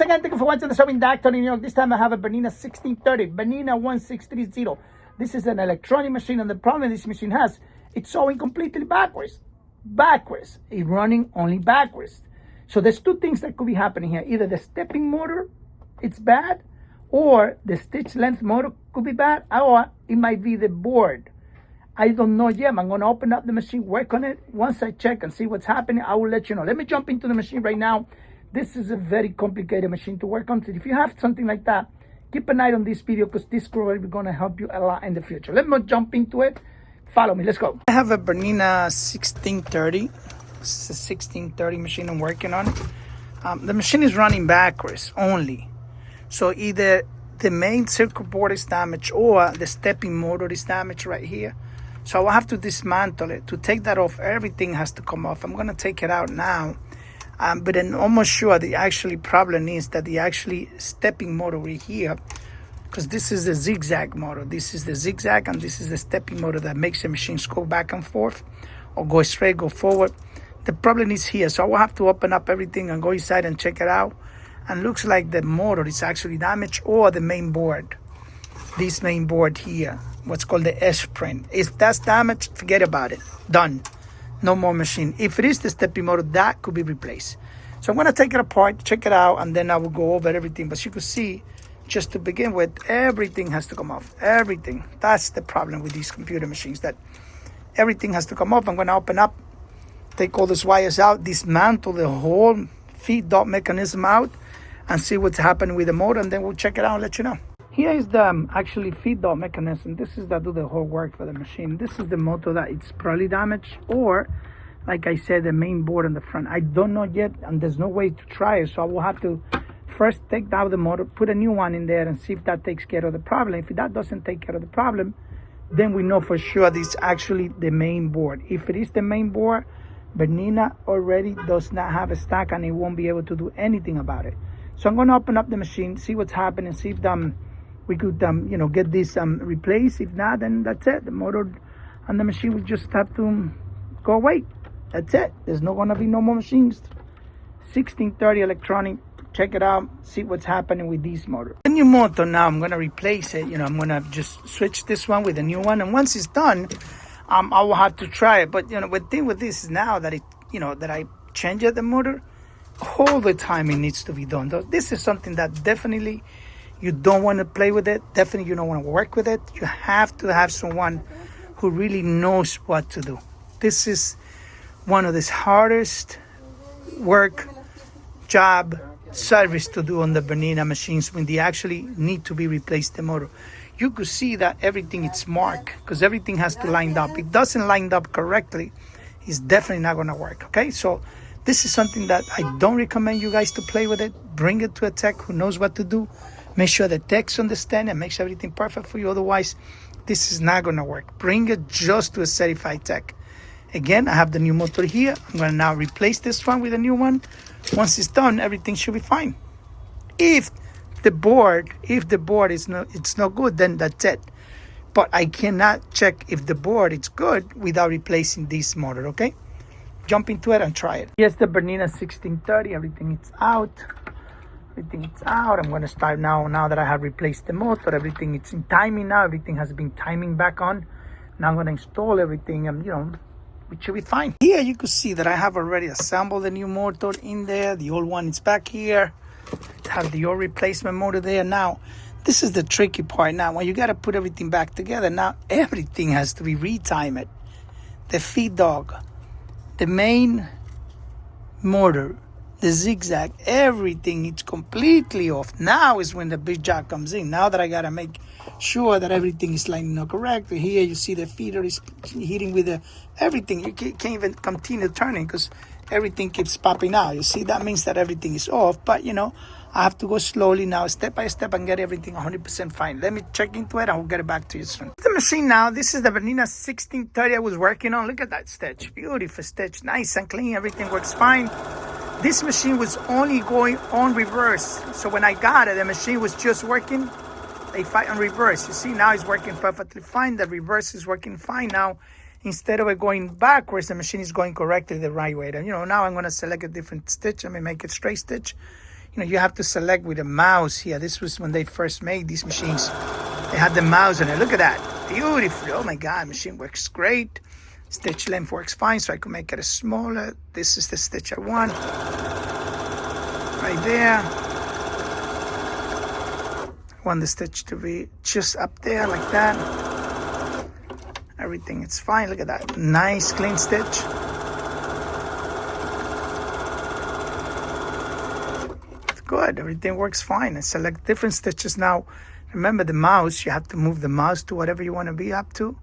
again, thank you for watching the show in Doctor New York. This time I have a Bernina 1630, Bernina 1630. This is an electronic machine, and the problem this machine has, it's showing completely backwards. It's running only backwards. So there's two things that could be happening here. Either the stepping motor, it's bad, or the stitch length motor could be bad, or it might be the board. I don't know yet. I'm going to open up the machine, work on it. Once I check and see what's happening, I will let you know. Let me jump into the machine right now. This is a very complicated machine to work on. So if you have something like that, keep an eye on this video, because this probably going to help you a lot in the future. Let me jump into it. Follow me. Let's go. I have a Bernina 1630. This is a 1630 machine I'm working on. The machine is running backwards only. So either the main circuit board is damaged or the stepping motor is damaged right here. So I will have to dismantle it. To take that off, everything has to come off. I'm going to take it out now. But I'm almost sure the actually problem is that the actually stepping motor right here, because this is the zigzag motor. This is the zigzag, and this is the stepping motor that makes the machines go back and forth or go straight, go forward. The problem is here. So I will have to open up everything and go inside and check it out. And looks like the motor is actually damaged, or the main board. This main board here, what's called the S-print. If that's damaged, forget about it. Done. No more machine. If it is the stepping motor, that could be replaced. So I'm going to take it apart, check it out, and then I will go over everything. But you can see, just to begin with, everything has to come off. Everything. That's the problem with these computer machines, that everything has to come off. I'm going to open up, take all these wires out, dismantle the whole feed dot mechanism out, and see what's happening with the motor, and then we'll check it out and let you know. Here is the actually feed dot mechanism. This is that do the whole work for the machine. This is the motor that it's probably damaged, or like I said, the main board on the front. I don't know yet, and there's no way to try it, so I will have to first take out the motor, put a new one in there, and see if that takes care of the problem. If that doesn't take care of the problem, then we know for sure this is actually the main board. If it is the main board, Bernina already does not have a stock, and it won't be able to do anything about it. So I'm going to open up the machine, see what's happening, see if we could get this replaced. If not, then that's it. The motor and the machine will just have to go away. That's it. There's not going to be no more machines. 1630 electronic. Check it out. See what's happening with this motor. The new motor now, I'm going to replace it. I'm going to just switch this one with a new one. And once it's done, I will have to try it. But, the thing with this is now that that I change the motor, all the time it needs to be done. This is something that definitely you don't want to play with it. Definitely you don't want to work with it. You have to have someone who really knows what to do. This is one of the hardest work, job, service to do on the Bernina machines when they actually need to be replaced the motor. You could see that everything is marked because everything has to line up. If it doesn't line up correctly, it's definitely not going to work. Okay, so this is something that I don't recommend you guys to play with it. Bring it to a tech who knows what to do. Make sure the techs understand and makes everything perfect for you. Otherwise, this is not going to work. Bring it just to a certified tech. Again, I have the new motor here. I'm going to now replace this one with a new one. Once it's done, everything should be fine. If the board is not good, then that's it. But I cannot check if the board is good without replacing this motor, okay? Jump into it and try it. Yes, the Bernina 1630, everything is out. Everything is out. I'm going to start now that I have replaced the motor. Everything is in timing now. Everything has been timing back on. Now I'm going to install everything, and it should be fine. Here you can see that I have already assembled the new motor in there. The old one is back here. I have the old replacement motor there. Now, this is the tricky part. Now, when you got to put everything back together, now everything has to be retimed. The feed dog, the main motor, the zigzag, everything is completely off. Now is when the big job comes in. Now that I got to make sure that everything is lining up correctly. Here you see the feeder is hitting with everything. You can't even continue turning because everything keeps popping out. You see, that means that everything is off. But, I have to go slowly now, step by step, and get everything 100% fine. Let me check into it. I'll get it back to you soon. The machine now, this is the Bernina 1630 I was working on. Look at that stitch. Beautiful stitch. Nice and clean. Everything works fine. This machine was only going on reverse. So when I got it, the machine was just working on reverse. You see, now it's working perfectly fine. The reverse is working fine now. Instead of it going backwards, the machine is going correctly the right way. And, now I'm going to select a different stitch. I'm going to make it straight stitch. you have to select with a mouse here. This was when they first made these machines. They had the mouse on it. Look at that. Beautiful. Oh my God, machine works great. Stitch length works fine, so I can make it smaller. This is the stitch I want. Right there. I want the stitch to be just up there like that. Everything is fine. Look at that. Nice clean stitch. Good, everything works fine. I select different stitches now. Remember the mouse, you have to move the mouse to whatever you want to be up to.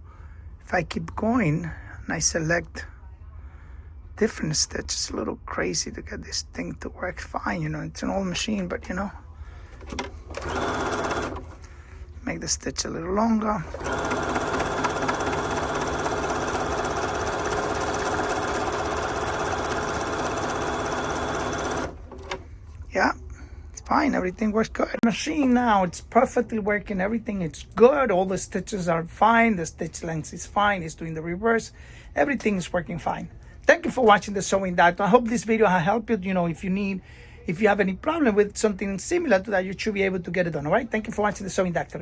If I keep going and I select different stitches, it's a little crazy to get this thing to work fine. It's an old machine, but make the stitch a little longer. Yeah. Fine, everything works good. Machine now, it's perfectly working. Everything is good. All the stitches are fine. The stitch length is fine. It's doing the reverse. Everything is working fine. Thank you for watching the Sewing Doctor. I hope this video has helped you. If you have any problem with something similar to that, you should be able to get it done. All right. Thank you for watching the Sewing Doctor.